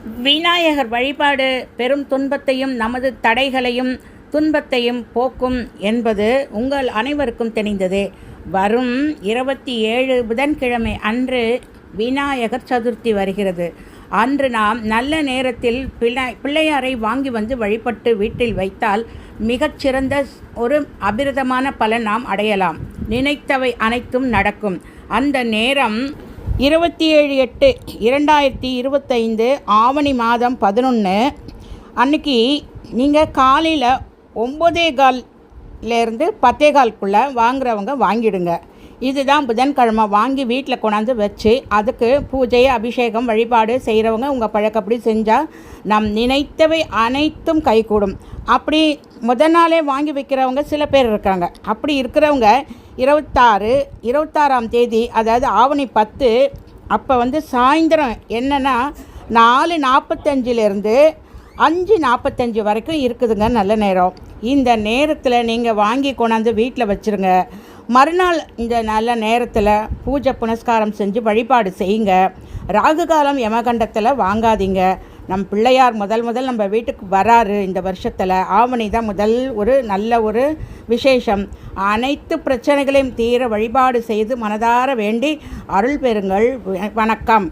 விநாயகர் வழிபாடு பெரும் துன்பத்தையும் நமது தடைகளையும் துன்பத்தையும் போக்கும் என்பது உங்கள் அனைவருக்கும் தெரிந்ததே. வரும் 27 புதன்கிழமை அன்று விநாயகர் சதுர்த்தி வருகிறது. அன்று நாம் நல்ல நேரத்தில் பிள்ளையாரை வாங்கி வந்து வழிபட்டு வீட்டில் வைத்தால் மிகச்சிறந்த ஒரு அபிரதமான பலன் நாம் அடையலாம். நினைத்தவை அனைத்தும் நடக்கும். அந்த நேரம் 27/8/2025 ஆவணி மாதம் 11 அன்றைக்கி நீங்கள் காலையில் 9:15 10:15 வாங்குறவங்க வாங்கிடுங்க. இதுதான் புதன்கிழமை வாங்கி வீட்டில் கொண்டாந்து வச்சு அதுக்கு பூஜை அபிஷேகம் வழிபாடு செய்கிறவங்க உங்கள் பழக்கப்படி செஞ்சால் நம் நினைத்தவை அனைத்தும் கைகூடும். அப்படி முதல் நாளே வாங்கி வைக்கிறவங்க சில பேர் இருக்காங்க. அப்படி இருக்கிறவங்க 26ஆம் தேதி, அதாவது ஆவணி 10 அப்போ சாயந்தரம் என்னென்னா 4:45 5:45 வரைக்கும் இருக்குதுங்க நல்ல நேரம். இந்த நேரத்தில் நீங்கள் வாங்கி கொண்டாந்து வீட்டில் வச்சுருங்க. மறுநாள் இந்த நல்ல நேரத்தில் பூஜை புனஸ்காரம் செஞ்சு வழிபாடு செய்யுங்க. ராகு காலம் யமகண்டத்தில் வாங்காதீங்க. நம் பிள்ளையார் முதல் நம்ம வீட்டுக்கு வராரு. இந்த வருஷத்தில் ஆவணி தான் முதல் ஒரு நல்ல ஒரு விசேஷம். அனைத்து பிரச்சனைகளையும் தீர வழிபாடு செய்து மனதார வேண்டி அருள் பெறுங்கள். வணக்கம்.